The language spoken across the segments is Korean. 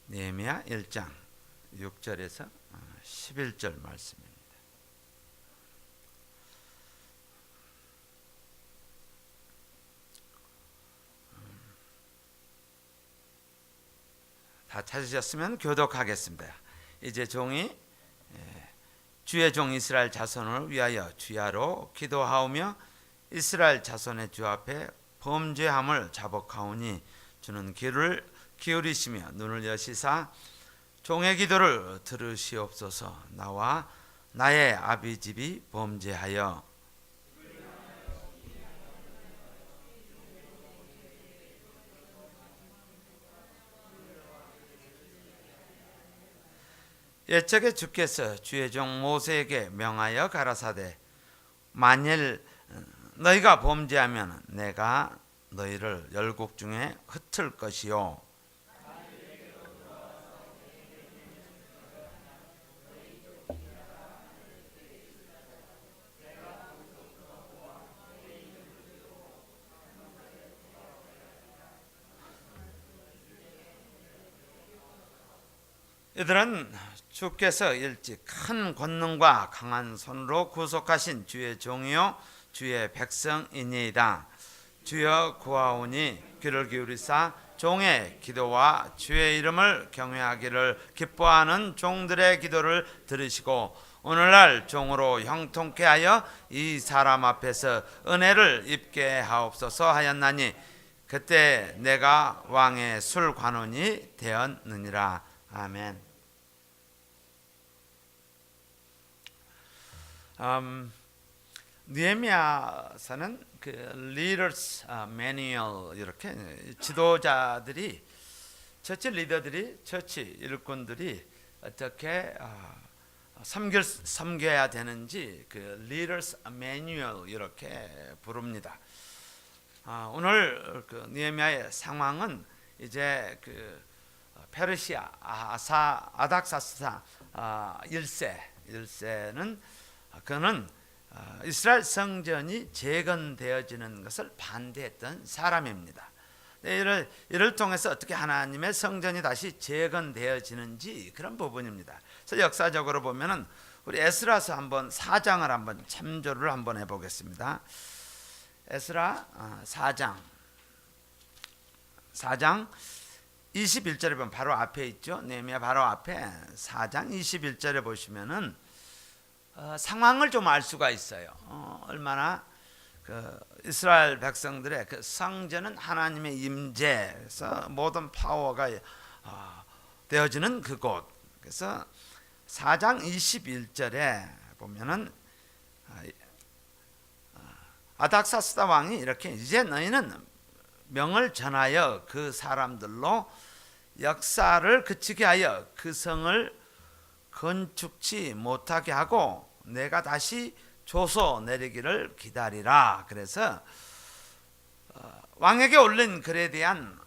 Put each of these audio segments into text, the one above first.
느헤미야 1장 6절에서 11절 말씀입니다. 다 찾으셨으면 교독하겠습니다. 이제 종이 주의 종 이스라엘 자손을 위하여 주야로 기도하오며 이스라엘 자손의 주 앞에 범죄함을 자복하오니 주는 귀를 기울이시며 눈을 여시사 종의 기도를 들으시옵소서. 나와 나의 아비집이 범죄하여 옛적에 주께서 주의 종 모세에게 명하여 가라사대 만일 너희가 범죄하면 내가 너희를 열국 중에 흩을 것이요 이들은 주께서 일찍 큰 권능과 강한 손으로 구속하신 주의 종이요 주의 백성이니이다. 주여 구하오니 귀를 기울이사 종의 기도와 주의 이름을 경외하기를 기뻐하는 종들의 기도를 들으시고 오늘날 종으로 형통케 하여 이 사람 앞에서 은혜를 입게 하옵소서 하였나니 그때 내가 왕의 술관원이 되었느니라. 아멘. 느헤미야서는 그 리더스 매뉴얼 이렇게 지도자들이 처치 리더들이 처치 일꾼들이 어떻게 섬겨야 되는지 그 리더스 매뉴얼 이렇게 부릅니다. 오늘 그 느헤미야의 상황은 이제 그 페르시아 아닥사스다 1세는 그는 이스라엘 성전이 재건되어지는 것을 반대했던 사람입니다. 이를 통해서 어떻게 하나님의 성전이 다시 재건되어지는지 그런 부분입니다. 그래서 역사적으로 보면은 우리 에스라서 한번 4장을 한번 참조를 한번 해보겠습니다. 에스라 4장 21절에 보면 바로 앞에 있죠. 느헤미야 바로 앞에 4장 21절에 보시면은 상황을 좀 알 수가 있어요. 얼마나 그 이스라엘 백성들의 그 성전은 하나님의 임재에서 모든 파워가 되어지는 그곳. 그래서 4장 21절에 보면은 아닥사스다 왕이 이렇게 이제 너희는 명을 전하여 그 사람들로 역사를 그치게 하여 그 성을 건축치 못하게 하고 내가 다시 조서 내리기를 기다리라. 그래서 왕에게 올린 글에 대한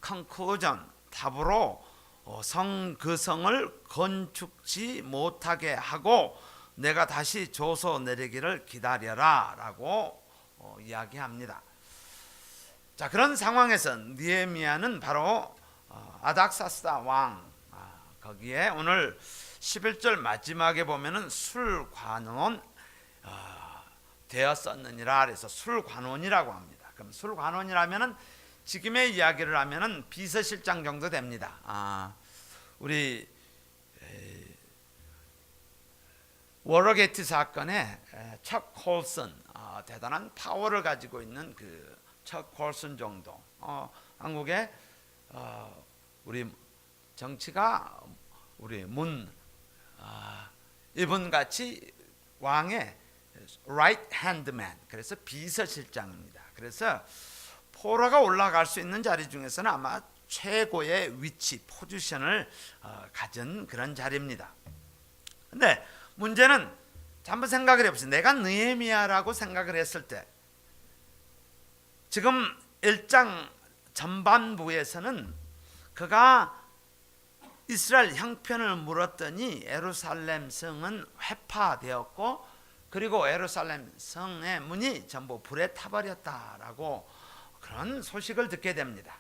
컨클루전 답으로 그 성을 건축치 못하게 하고 내가 다시 조서 내리기를 기다려라 라고 이야기합니다. 자, 그런 상황에서 느헤미야는 바로 아닥사스다 왕 거기에 오늘 11절 마지막에 보면은 술관원 되었었느니라. 그래서 술관원이라고 합니다. 그럼 술관원이라면은 지금의 이야기를 하면은 비서실장 정도 됩니다. 우리 워터게이트 사건에 척 콜슨 대단한 파워를 가지고 있는 그 척 콜슨 정도. 한국의 우리 정치가 우리 이분 같이 왕의 right hand man, 그래서 비서실장입니다. 그래서 포로가 올라갈 수 있는 자리 중에서는 아마 최고의 위치 포지션을 가진 그런 자리입니다. 근데 문제는 한번 생각을 해보세요. 내가 느헤미야라고 생각을 했을 때 지금 1장 전반부에서는 그가 이스라엘 형편을 물었더니 예루살렘 성은 회파되었고 그리고 예루살렘 성의 문이 전부 불에 타버렸다라고 그런 소식을 듣게 됩니다.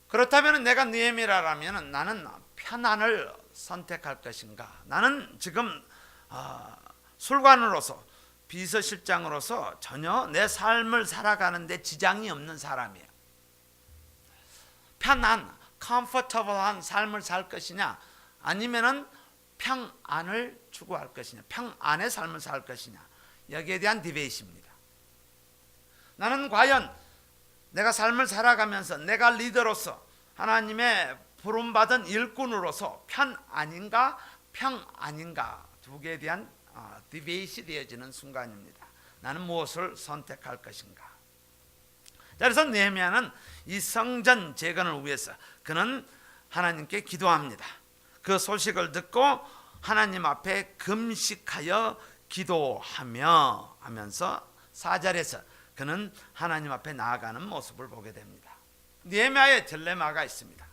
그렇다면 내가 느헤미야라면 나는 편안을 선택할 것인가? 나는 지금 술관으로서 비서실장으로서 전혀 내 삶을 살아가는데 지장이 없는 사람이에요. 편안, comfortable한 삶을 살 것이냐, 아니면은 평안을 추구할 것이냐, 평안의 삶을 살 것이냐, 여기에 대한 디베이트입니다. 나는 과연 내가 삶을 살아가면서 내가 리더로서 하나님의 부름받은 일꾼으로서 편안인가 평안인가, 두 개에 대한 디베이트이 되어지는 순간입니다. 나는 무엇을 선택할 것인가. 자, 그래서 느헤미야는 이 성전 재건을 위해서 그는 하나님께 기도합니다. 그 소식을 듣고 하나님 앞에 금식하여 기도하며 하면서 4절에서 그는 하나님 앞에 나아가는 모습을 보게 됩니다. 느헤미야의 딜레마가 있습니다.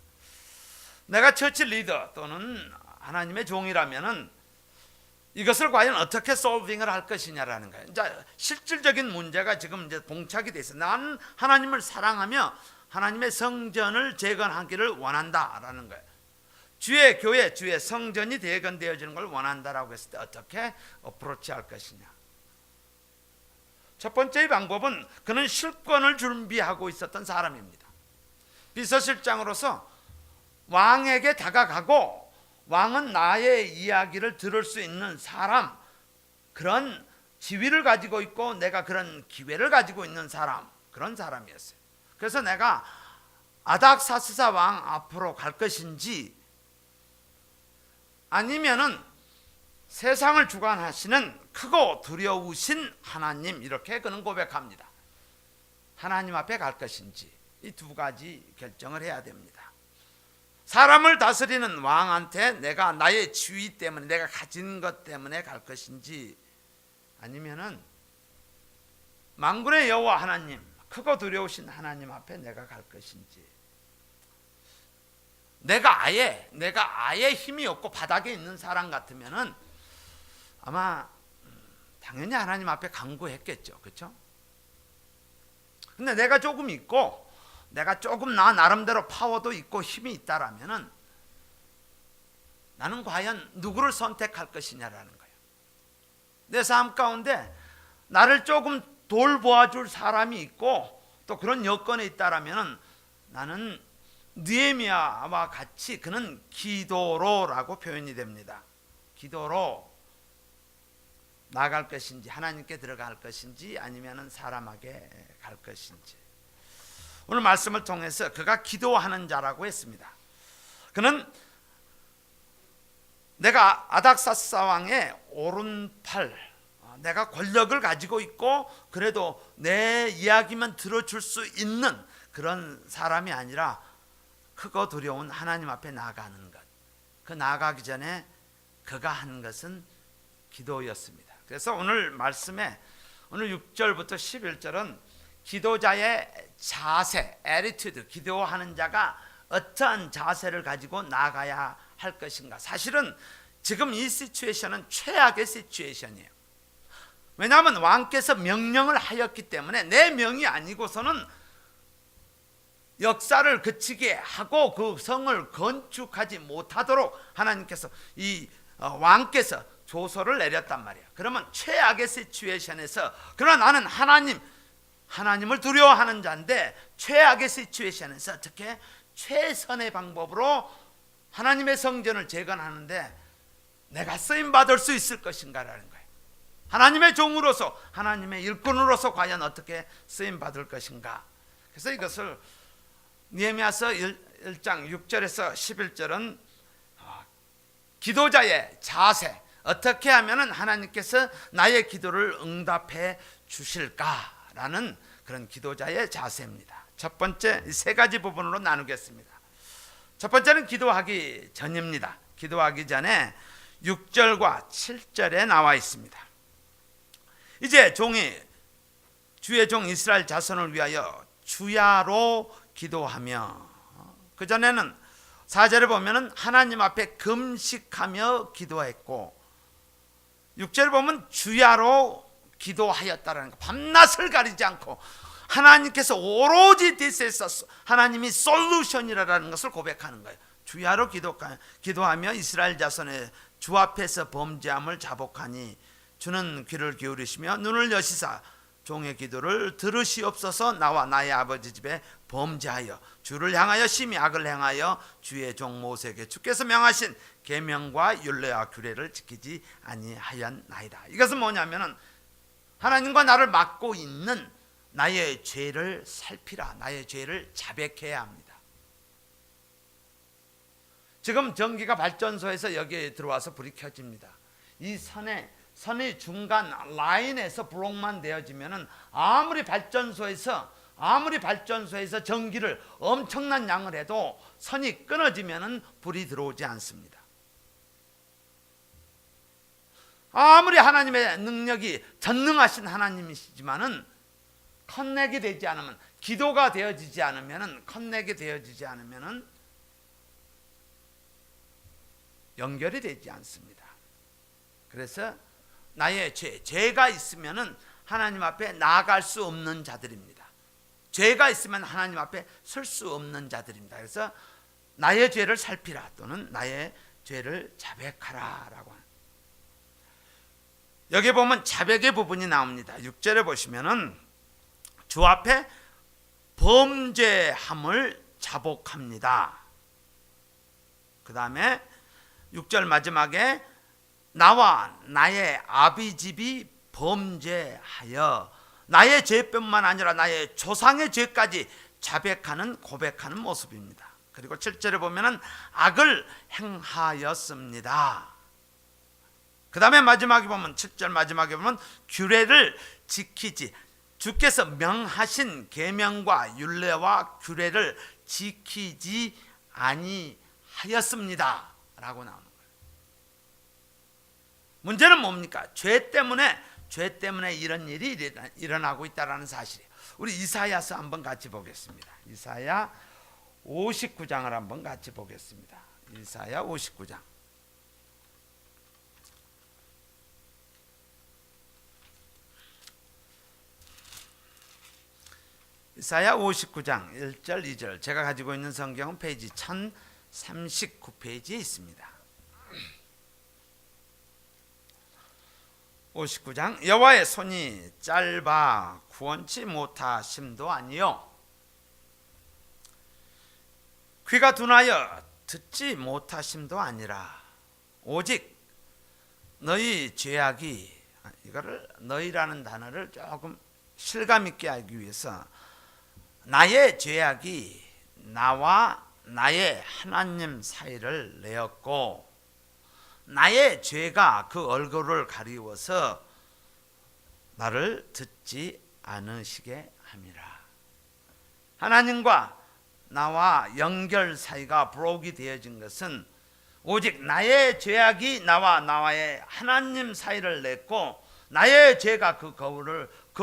내가 처치 리더 또는 하나님의 종이라면은 이것을 과연 어떻게 솔빙을 할 것이냐라는 거예요. 이제 실질적인 문제가 지금 이제 봉착이 돼 있어요. 나는 하나님을 사랑하며 하나님의 성전을 재건하기를 원한다라는 거예요. 주의 교회, 주의 성전이 재건되어지는 걸 원한다라고 했을 때 어떻게 어프로치할 것이냐. 첫 번째 방법은 그는 실권을 준비하고 있었던 사람입니다. 비서실장으로서 왕에게 다가가고 왕은 나의 이야기를 들을 수 있는 사람, 그런 지위를 가지고 있고 내가 그런 기회를 가지고 있는 사람, 그런 사람이었어요. 그래서 내가 아닥사스다 왕 앞으로 갈 것인지 아니면은 세상을 주관하시는 크고 두려우신 하나님, 이렇게 그는 고백합니다. 하나님 앞에 갈 것인지 이 두 가지 결정을 해야 됩니다. 사람을 다스리는 왕한테 내가 나의 지위 때문에 내가 가진 것 때문에 갈 것인지 아니면은 만군의 여호와 하나님, 크고 두려우신 하나님 앞에 내가 갈 것인지. 내가 아예 힘이 없고 바닥에 있는 사람 같으면은 아마 당연히 하나님 앞에 간구했겠죠. 그렇죠? 근데 내가 조금 있고 내가 조금 나 나름대로 파워도 있고 힘이 있다라면은 나는 과연 누구를 선택할 것이냐라는 거예요. 내 삶 가운데 나를 조금 돌보아줄 사람이 있고 또 그런 여건에 있다라면은 나는 느헤미야와 같이 그는 기도로라고 표현이 됩니다. 기도로 나갈 것인지 하나님께 들어갈 것인지 아니면은 사람에게 갈 것인지. 오늘 말씀을 통해서 그가 기도하는 자라고 했습니다. 그는 내가 아닥사스 왕의 오른팔, 내가 권력을 가지고 있고 그래도 내 이야기만 들어줄 수 있는 그런 사람이 아니라 크고 두려운 하나님 앞에 나아가는 것. 그 나아가기 전에 그가 한 것은 기도였습니다. 그래서 오늘 말씀에 오늘 6절부터 11절은 기도자의 자세, attitude, 기도하는 자가 어떠한 자세를 가지고 나가야 할 것인가. 사실은 지금 이 시츄에이션은 최악의 시츄에이션이에요. 왜냐하면 왕께서 명령을 하였기 때문에 내 명이 아니고서는 역사를 그치게 하고 그 성을 건축하지 못하도록 하나님께서 이 왕께서 조서를 내렸단 말이에요. 그러면 최악의 시츄에이션에서 그러나 나는 하나님을 두려워하는 자인데 최악의 시츄에이션에서 어떻게 최선의 방법으로 하나님의 성전을 재건하는데 내가 쓰임받을 수 있을 것인가라는 거예요. 하나님의 종으로서 하나님의 일꾼으로서 과연 어떻게 쓰임받을 것인가. 그래서 이것을 느헤미야서 1장 6절에서 11절은 기도자의 자세, 어떻게 하면 하나님께서 나의 기도를 응답해 주실까라는 그런 기도자의 자세입니다. 첫 번째 세 가지 부분으로 나누겠습니다. 첫 번째는 기도하기 전입니다. 기도하기 전에 6절과 7절에 나와 있습니다. 이제 주의 종 이스라엘 자손을 위하여 주야로 기도하며, 그 전에는 4절에 보면은 하나님 앞에 금식하며 기도했고 6절에 보면 주야로 기도하였다라는 거. 밤낮을 가리지 않고 하나님께서 오로지 this is 하나님이 솔루션이라는 것을 고백하는 거예요. 주야로 기도하며 이스라엘 자손의 주 앞에서 범죄함을 자복하니 주는 귀를 기울이시며 눈을 여시사 종의 기도를 들으시옵소서. 나와 나의 아버지 집에 범죄하여 주를 향하여 심히 악을 행하여 주의 종 모세에게 주께서 명하신 계명과 율례와 규례를 지키지 아니하였나이다. 이것은 뭐냐면은 하나님과 나를 막고 있는 나의 죄를 살피라, 나의 죄를 자백해야 합니다. 지금 전기가 발전소에서 여기에 들어와서 불이 켜집니다. 이 선의 중간 라인에서 블록만 되어지면은 아무리 발전소에서 전기를 엄청난 양을 해도 선이 끊어지면은 불이 들어오지 않습니다. 아무리 하나님의 능력이 전능하신 하나님이시지만은 커넥이 되지 않으면, 기도가 되어지지 않으면은, 커넥이 되어지지 않으면은 연결이 되지 않습니다. 그래서 나의 죄가 있으면은 하나님 앞에 나아갈 수 없는 자들입니다. 죄가 있으면 하나님 앞에 설 수 없는 자들입니다. 그래서 나의 죄를 살피라 또는 나의 죄를 자백하라라고 합니다. 여기 보면 자백의 부분이 나옵니다. 6절에 보시면은 주 앞에 범죄함을 자복합니다. 그 다음에 6절 마지막에 나와 나의 아비집이 범죄하여, 나의 죄뿐만 아니라 나의 조상의 죄까지 자백하는, 고백하는 모습입니다. 그리고 7절에 보면은 악을 행하였습니다. 그 다음에 마지막에 보면 7절 마지막에 보면 규례를 지키지, 주께서 명하신 계명과 율례와 규례를 지키지 아니하였습니다 라고 나오는 거예요. 문제는 뭡니까? 죄 때문에 이런 일이 일어나고 있다는 사실이에요. 우리 이사야서 한번 같이 보겠습니다. 이사야 59장을 한번 같이 보겠습니다. 이사야 59장. 이사야 59장 1절 2절. 제가 가지고 있는 성경은 페이지 1039페이지에 있습니다. 59장. 여호와의 손이 짧아 구원치 못하심도 아니요 귀가 둔하여 듣지 못하심도 아니라 오직 너희 죄악이, 이거를 너희라는 단어를 조금 실감 있게 알기 위해서 나의 죄악이 나와 나의 하나님 사이를 내었고 나의 죄가 그 얼굴을 가리워서 나를 듣지 않으시게 함이라. 하나님과 나와 연결 사이가 브로크 되어진 것은 오직 나의 죄악이 나와 나의 하나님 사이를 냈고 나의 죄가 그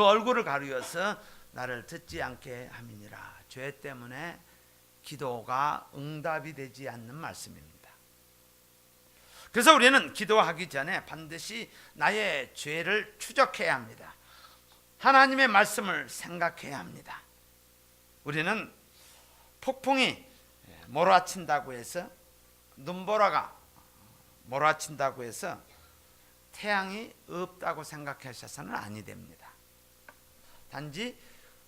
얼굴을 가리워서 나를 듣지 않게 함이니라. 죄 때문에 기도가 응답이 되지 않는 말씀입니다. 그래서 우리는 기도하기 전에 반드시 나의 죄를 추적해야 합니다. 하나님의 말씀을 생각해야 합니다. 우리는 폭풍이 몰아친다고 해서, 눈보라가 몰아친다고 해서 태양이 없다고 생각하셔서는 아니 됩니다. 단지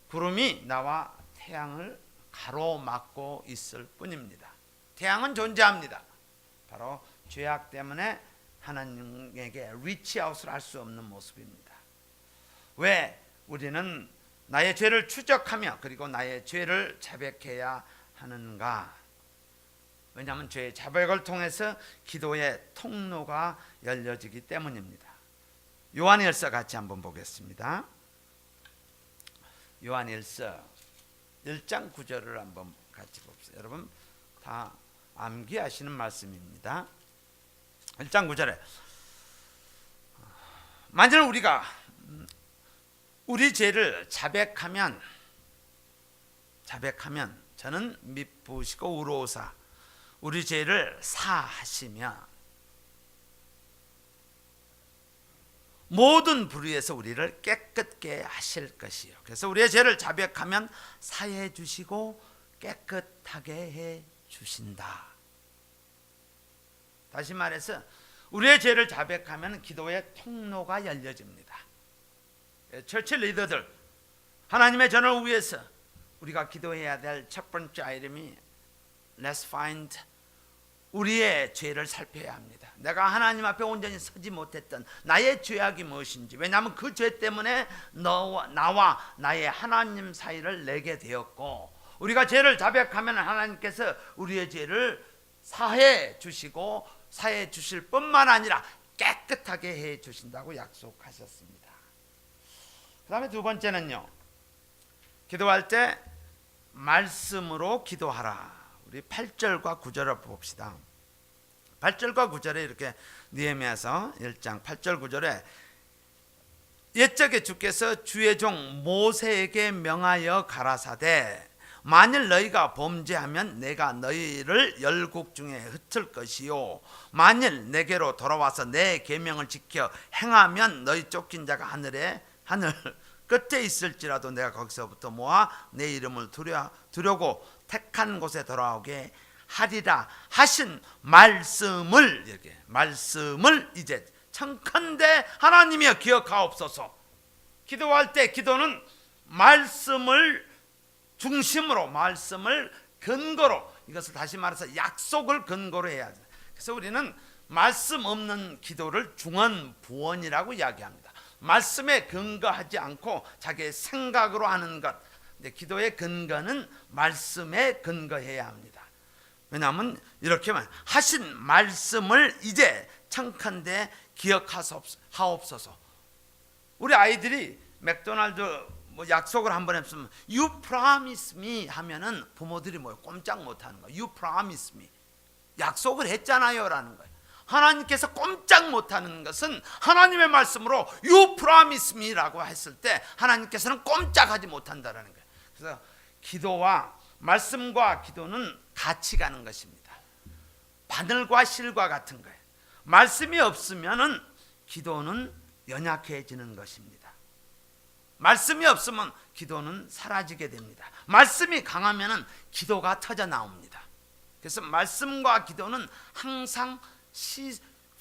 구름이 나와 태양을 가로막고 있을 뿐입니다. 태양은 존재합니다. 바로 죄악 때문에 하나님에게 리치아웃을 할 수 없는 모습입니다. 왜 우리는 나의 죄를 추적하며 그리고 나의 죄를 자백해야 하는가? 왜냐하면 죄의 자백을 통해서 기도의 통로가 열려지기 때문입니다. 요한일서 같이 한번 보겠습니다. 요한일서 1장 9절을 한번 같이 봅시다. 여러분 다 암기하시는 말씀입니다. 1장 9절에 만일 우리가 우리 죄를 자백하면 저는 미쁘시고 우로우사 우리 죄를 사하시며 모든 불의에서 우리를 깨끗게 하실 것이요. 그래서 우리의 죄를 자백하면 사해 주시고 깨끗하게 해 주신다. 다시 말해서 우리의 죄를 자백하면 기도의 통로가 열려집니다. 처치 리더들, 하나님의 전을 위해서 우리가 기도해야 될 첫 번째 아이템이 Let's find, 우리의 죄를 살펴야 합니다. 내가 하나님 앞에 온전히 서지 못했던 나의 죄악이 무엇인지. 왜냐하면 그 죄 때문에 나와 나의 하나님 사이를 내게 되었고, 우리가 죄를 자백하면 하나님께서 우리의 죄를 사해 주시고 사해 주실 뿐만 아니라 깨끗하게 해 주신다고 약속하셨습니다. 그 다음에 두 번째는요, 기도할 때 말씀으로 기도하라. 우리 8절과 9절을 봅시다. 8절과 9절에 이렇게 느헤미야서 1장 8절 9절에 옛적에 주께서 주의 종 모세에게 명하여 가라사대 만일 너희가 범죄하면 내가 너희를 열국 중에 흩을 것이요 만일 내게로 돌아와서 내 계명을 지켜 행하면 너희 쫓긴 자가 하늘 끝에 있을지라도 내가 거기서부터 모아 내 이름을 두려고 택한 곳에 돌아오게 하리라 하신 말씀을, 이렇게 말씀을 이제 청컨대 하나님이여 기억하옵소서. 기도할 때 기도는 말씀을 중심으로, 말씀을 근거로, 이것을 다시 말해서 약속을 근거로 해야 합니다. 그래서 우리는 말씀 없는 기도를 중언부언이라고 이야기합니다. 말씀에 근거하지 않고 자기의 생각으로 하는 것. 근데 기도의 근거는 말씀에 근거해야 합니다. 왜냐하면 이렇게 하신 말씀을 이제 청컨대 기억하옵소서. 우리 아이들이 맥도날드 약속을 한번 했으면 You promise me 하면은 부모들이 꼼짝 못하는 거예요. You promise me, 약속을 했잖아요 라는 거예요. 하나님께서 꼼짝 못하는 것은 하나님의 말씀으로 You promise me라고 했을 때 하나님께서는 꼼짝하지 못한다라는 거예요. 그래서 기도와 말씀과 기도는 같이 가는 것입니다. 바늘과 실과 같은 거예요. 말씀이 없으면은 기도는 연약해지는 것입니다. 말씀이 없으면 기도는 사라지게 됩니다. 말씀이 강하면은 기도가 터져 나옵니다. 그래서 말씀과 기도는 항상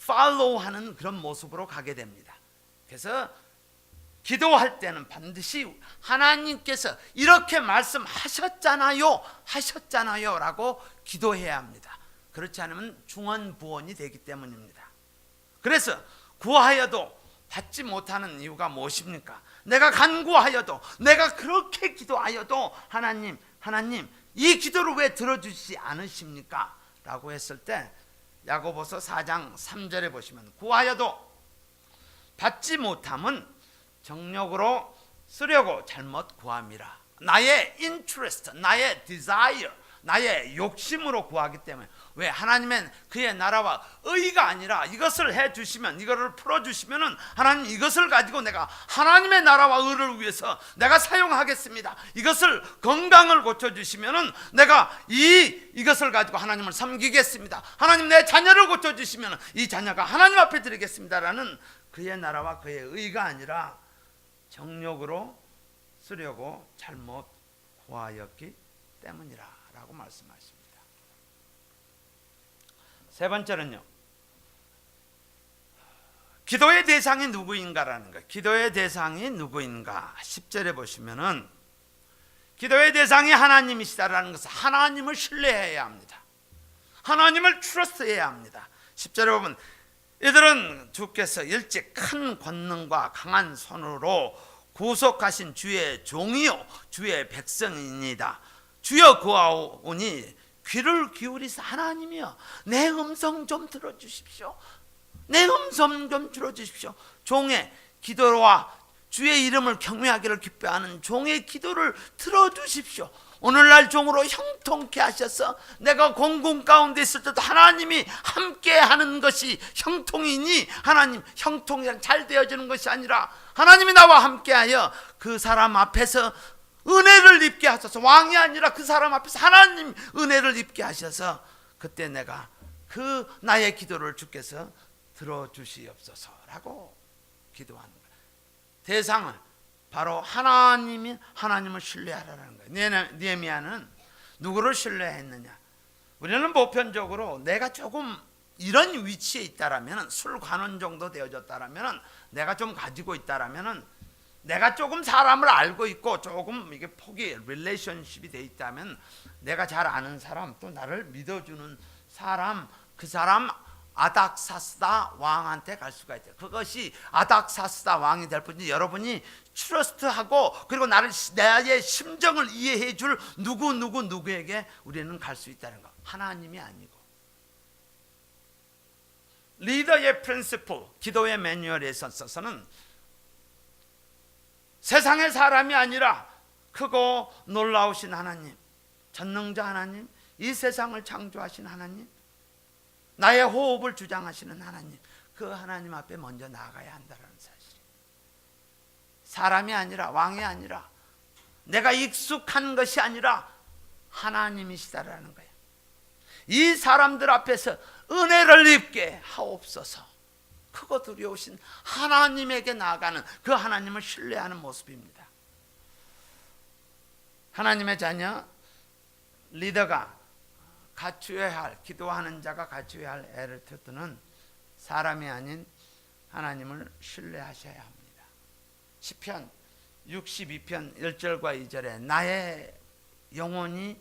follow하는 그런 모습으로 가게 됩니다. 그래서 기도할 때는 반드시 하나님께서 이렇게 말씀하셨잖아요 라고 기도해야 합니다. 그렇지 않으면 중언부언이 되기 때문입니다. 그래서 구하여도 받지 못하는 이유가 무엇입니까? 내가 간구하여도, 내가 그렇게 기도하여도 하나님 이 기도를 왜 들어주시지 않으십니까? 라고 했을 때 야고보서 4장 3절에 보시면 구하여도 받지 못함은 정욕으로 쓰려고 잘못 구함이라. 나의 interest, 나의 desire, 나의 욕심으로 구하기 때문에. 왜? 하나님은 그의 나라와 의가 아니라 이것을 해주시면, 이거를 풀어주시면은 하나님 이것을 가지고 내가 하나님의 나라와 의를 위해서 내가 사용하겠습니다. 이것을 건강을 고쳐주시면은 내가 이것을 가지고 하나님을 섬기겠습니다. 하나님 내 자녀를 고쳐주시면 이 자녀가 하나님 앞에 드리겠습니다라는 그의 나라와 그의 의가 아니라 정욕으로 쓰려고 잘못 구하였기 때문이라 라고 말씀하십니다. 세 번째는요, 기도의 대상이 누구인가라는 거예요. 기도의 대상이 누구인가? 10절에 보시면은 기도의 대상이 하나님이시다라는 것은 하나님을 신뢰해야 합니다. 하나님을 트러스트해야 합니다. 10절에 보면 이들은 주께서 일찍 큰 권능과 강한 손으로 구속하신 주의 종이요 주의 백성입니다. 주여 구하오니 귀를 기울이사 하나님이여 내 음성 좀 들어주십시오. 내 음성 좀 들어주십시오. 종의 기도와 주의 이름을 경외하기를 기뻐하는 종의 기도를 들어주십시오. 오늘날 종으로 형통케 하셔서 내가 공공 가운데 있을 때도 하나님이 함께 하는 것이 형통이니, 하나님 형통이란 잘 되어지는 것이 아니라 하나님이 나와 함께하여 그 사람 앞에서 은혜를 입게 하셔서, 왕이 아니라 그 사람 앞에서 하나님 은혜를 입게 하셔서 그때 내가 그 나의 기도를 주께서 들어주시옵소서라고 기도하는 거예요. 대상을 바로 하나님을 신뢰하라는 거예요. 느헤미야는 누구를 신뢰했느냐? 우리는 보편적으로 내가 조금 이런 위치에 있다라면, 술 관원 정도 되어졌다라면, 내가 좀 가지고 있다라면, 내가 조금 사람을 알고 있고 조금 이게 폭이 릴레이션십이 돼 있다면, 내가 잘 아는 사람, 또 나를 믿어주는 사람, 그 사람 아닥사스다 왕한테 갈 수가 있다. 그것이 아닥사스다 왕이 될 뿐이지, 여러분이 트러스트하고 그리고 나의 심정을 이해해 줄 누구에게 우리는 갈 수 있다는 거. 하나님이 아니고. 리더의 프린시플, 기도의 매뉴얼에 있어서는 세상의 사람이 아니라 크고 놀라우신 하나님, 전능자 하나님, 이 세상을 창조하신 하나님, 나의 호흡을 주장하시는 하나님, 그 하나님 앞에 먼저 나아가야 한다는 사실. 사람이 아니라, 왕이 아니라, 내가 익숙한 것이 아니라 하나님이시다라는 거예요. 이 사람들 앞에서 은혜를 입게 하옵소서. 크고 두려우신 하나님에게 나아가는, 그 하나님을 신뢰하는 모습입니다. 하나님의 자녀, 리더가 갖추어야 할, 기도하는 자가 갖추어야 할 에티튜드는 사람이 아닌 하나님을 신뢰하셔야 합니다. 시편 62편 1절과 2절에 나의 영혼이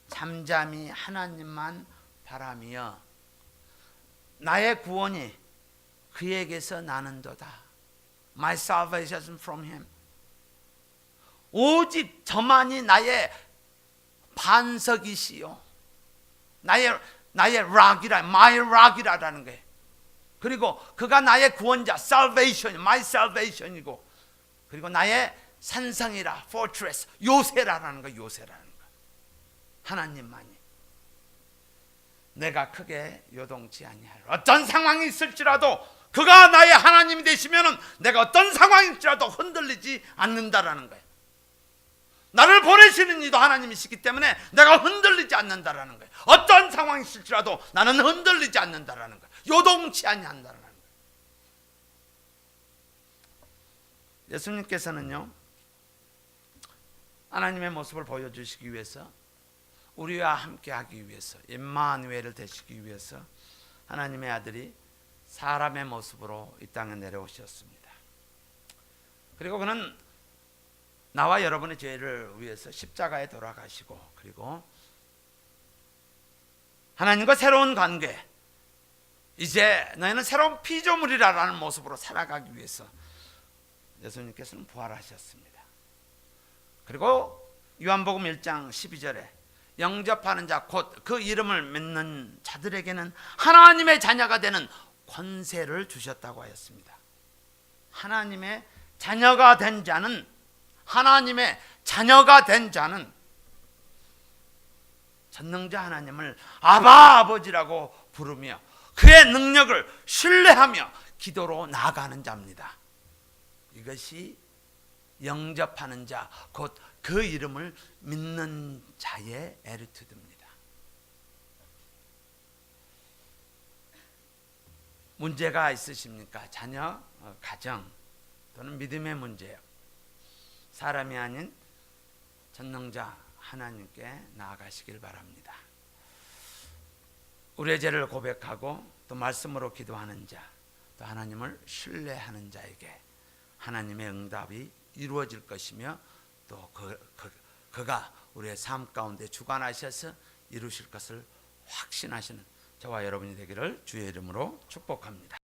잠잠히 하나님만 바라며 나의 구원이 그에게서 나는도다. My salvation from him. 오직 저만이 나의 반석이시요, 나의 락이라, my rock이라는 거예요. 그리고 그가 나의 구원자, salvation, my salvation이고, 그리고 나의 산성이라, fortress, 요새라는 거, 요새라는 거. 하나님만이. 내가 크게 요동치 아니하리라. 어떤 상황이 있을지라도 그가 나의 하나님이 되시면은 내가 어떤 상황일지라도 흔들리지 않는다라는 거예요. 나를 보내시는 이도 하나님이시기 때문에 내가 흔들리지 않는다라는 거예요. 어떤 상황이 있을지라도 나는 흔들리지 않는다라는 거예요. 요동치 아니한다라는 거예요. 예수님께서는요, 하나님의 모습을 보여주시기 위해서, 우리와 함께 하기 위해서, 임마누엘을 되시기 위해서 하나님의 아들이 사람의 모습으로 이 땅에 내려오셨습니다. 그리고 그는 나와 여러분의 죄를 위해서 십자가에 돌아가시고, 그리고 하나님과 새로운 관계, 이제 너희는 새로운 피조물이라는 모습으로 살아가기 위해서 예수님께서는 부활하셨습니다. 그리고 요한복음 1장 12절에 영접하는 자, 곧 그 이름을 믿는 자들에게는 하나님의 자녀가 되는 권세를 주셨다고 하였습니다. 하나님의 자녀가 된 자는, 하나님의 자녀가 된 자는 전능자 하나님을 아바 아버지라고 부르며 그의 능력을 신뢰하며 기도로 나아가는 자입니다. 이것이 영접하는 자, 곧 그 이름을 믿는 자의 에티튜드입니다. 문제가 있으십니까? 자녀, 가정 또는 믿음의 문제요. 사람이 아닌 전능자 하나님께 나아가시길 바랍니다. 우리의 죄를 고백하고 또 말씀으로 기도하는 자, 또 하나님을 신뢰하는 자에게 하나님의 응답이 이루어질 것이며, 또 그가 우리의 삶 가운데 주관하셔서 이루실 것을 확신하시는 저와 여러분이 되기를 주의 이름으로 축복합니다.